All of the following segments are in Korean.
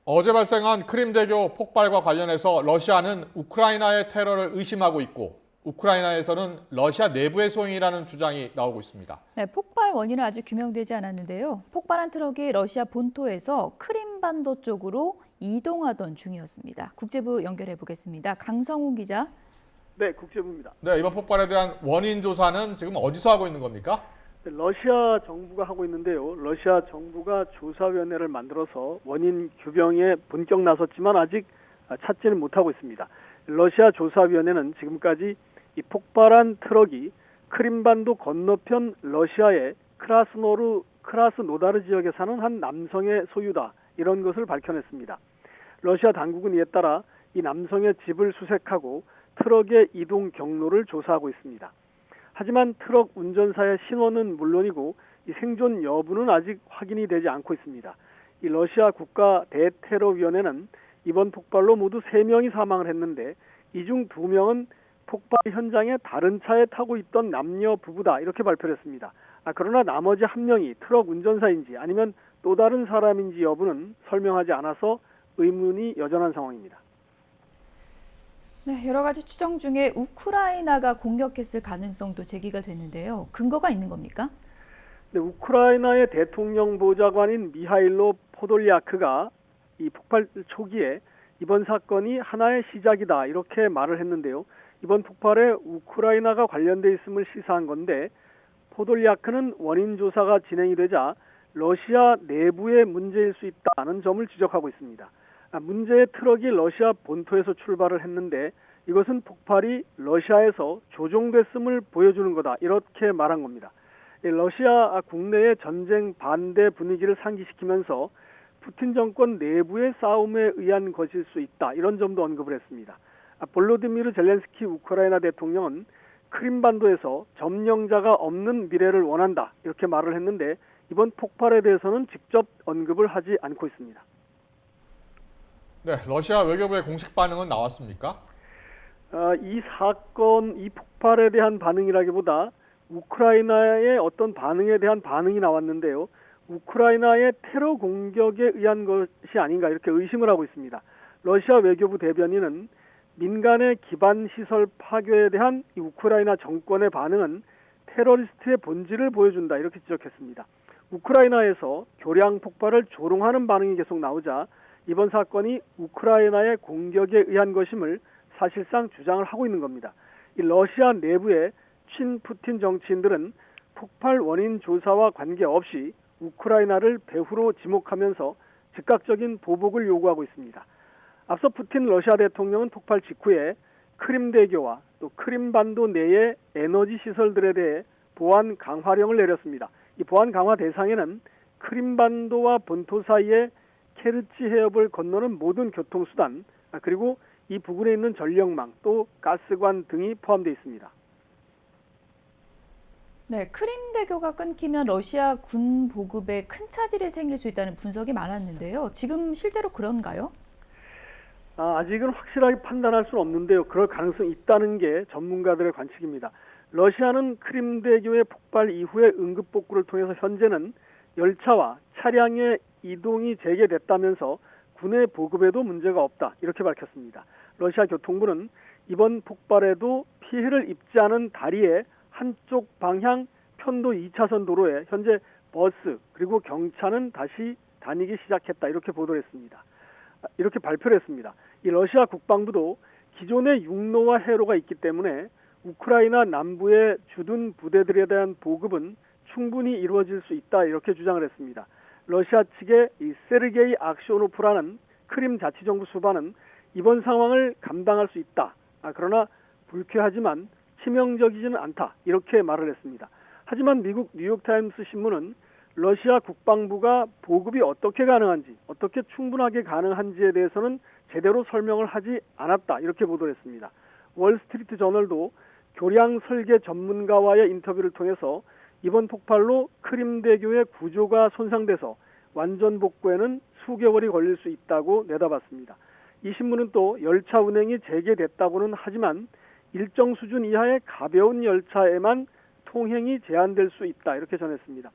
어제 발생한 크림대교 폭발과 관련해서 러시아는 우크라이나의 테러를 의심하고 있고 우크라이나에서는 러시아 내부의 소행이라는 주장이 나오고 있습니다. 네, 폭발 원인은 아직 규명되지 않았는데요. 폭발한 트럭이 러시아 본토에서 크림반도 쪽으로 이동하던 중이었습니다. 국제부 연결해 보겠습니다. 강성훈 기자. 네, 국제부입니다. 네, 이번 폭발에 대한 원인 조사는 지금 어디서 하고 있는 겁니까? 러시아 정부가 하고 있는데요. 러시아 정부가 조사위원회를 만들어서 원인 규명에 본격 나섰지만 아직 찾지는 못하고 있습니다. 러시아 조사위원회는 지금까지 이 폭발한 트럭이 크림반도 건너편 러시아의 크라스노다르 지역에 사는 한 남성의 소유다, 이런 것을 밝혀냈습니다. 러시아 당국은 이에 따라 이 남성의 집을 수색하고 트럭의 이동 경로를 조사하고 있습니다. 하지만 트럭 운전사의 신원은 물론이고 이 생존 여부는 아직 확인이 되지 않고 있습니다. 이 러시아 국가 대테러위원회는 이번 폭발로 모두 3명이 사망을 했는데 이 중 2명은 폭발 현장에 다른 차에 타고 있던 남녀 부부다, 이렇게 발표를 했습니다. 그러나 나머지 1명이 트럭 운전사인지 아니면 또 다른 사람인지 여부는 설명하지 않아서 의문이 여전한 상황입니다. 네, 여러 가지 추정 중에 우크라이나가 공격했을 가능성도 제기가 됐는데요. 근거가 있는 겁니까? 네, 우크라이나의 대통령 보좌관인 미하일로 포돌리아크가 이 폭발 초기에 이번 사건이 하나의 시작이다, 이렇게 말을 했는데요. 이번 폭발에 우크라이나가 관련돼 있음을 시사한 건데, 포돌리아크는 원인 조사가 진행이 되자 러시아 내부의 문제일 수 있다는 점을 지적하고 있습니다. 문제의 트럭이 러시아 본토에서 출발을 했는데 이것은 폭발이 러시아에서 조종됐음을 보여주는 거다, 이렇게 말한 겁니다. 러시아 국내의 전쟁 반대 분위기를 상기시키면서 푸틴 정권 내부의 싸움에 의한 것일 수 있다, 이런 점도 언급을 했습니다. 볼로디미르 젤렌스키 우크라이나 대통령은 크림반도에서 점령자가 없는 미래를 원한다, 이렇게 말을 했는데 이번 폭발에 대해서는 직접 언급을 하지 않고 있습니다. 네, 러시아 외교부의 공식 반응은 나왔습니까? 이 폭발에 대한 반응이라기보다 우크라이나의 어떤 반응에 대한 반응이 나왔는데요. 우크라이나의 테러 공격에 의한 것이 아닌가, 이렇게 의심을 하고 있습니다. 러시아 외교부 대변인은 민간의 기반 시설 파괴에 대한 이 우크라이나 정권의 반응은 테러리스트의 본질을 보여준다, 이렇게 지적했습니다. 우크라이나에서 교량 폭발을 조롱하는 반응이 계속 나오자 이번 사건이 우크라이나의 공격에 의한 것임을 사실상 주장을 하고 있는 겁니다. 이 러시아 내부의 친푸틴 정치인들은 폭발 원인 조사와 관계없이 우크라이나를 배후로 지목하면서 즉각적인 보복을 요구하고 있습니다. 앞서 푸틴 러시아 대통령은 폭발 직후에 크림대교와 또 크림반도 내의 에너지 시설들에 대해 보안 강화령을 내렸습니다. 이 보안 강화 대상에는 크림반도와 본토 사이에 케르치 해협을 건너는 모든 교통수단, 그리고 이 부근에 있는 전력망, 또 가스관 등이 포함되어 있습니다. 네, 크림대교가 끊기면 러시아 군 보급에 큰 차질이 생길 수 있다는 분석이 많았는데요. 지금 실제로 그런가요? 아직은 확실하게 판단할 수는 없는데요. 그럴 가능성이 있다는 게 전문가들의 관측입니다. 러시아는 크림대교의 폭발 이후에 응급복구를 통해서 현재는 열차와 차량의 이동이 재개됐다면서 군의 보급에도 문제가 없다, 이렇게 밝혔습니다. 러시아 교통부는 이번 폭발에도 피해를 입지 않은 다리의 한쪽 방향 편도 2차선 도로에 현재 버스 그리고 경차는 다시 다니기 시작했다, 이렇게 보도했습니다. 이렇게 발표를 했습니다. 이 러시아 국방부도 기존의 육로와 해로가 있기 때문에 우크라이나 남부의 주둔 부대들에 대한 보급은 충분히 이루어질 수 있다, 이렇게 주장을 했습니다. 러시아 측의 이 세르게이 악시오노프라는 크림 자치정부 수반은 이번 상황을 감당할 수 있다, 그러나 불쾌하지만 치명적이지는 않다, 이렇게 말을 했습니다. 하지만 미국 뉴욕타임스 신문은 러시아 국방부가 보급이 어떻게 가능한지, 어떻게 충분하게 가능한지에 대해서는 제대로 설명을 하지 않았다, 이렇게 보도를 했습니다. 월스트리트 저널도 교량 설계 전문가와의 인터뷰를 통해서 이번 폭발로 크림대교의 구조가 손상돼서 완전 복구에는 수개월이 걸릴 수 있다고 내다봤습니다. 이 신문은 또 열차 운행이 재개됐다고는 하지만 일정 수준 이하의 가벼운 열차에만 통행이 제한될 수 있다, 이렇게 전했습니다.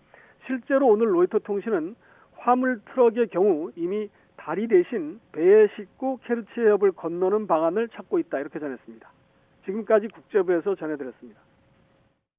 실제로 오늘 로이터 통신은 화물 트럭의 경우 이미 다리 대신 배에 싣고 케르치 해협을 건너는 방안을 찾고 있다 이렇게 전했습니다. 지금까지 국제부에서 전해드렸습니다.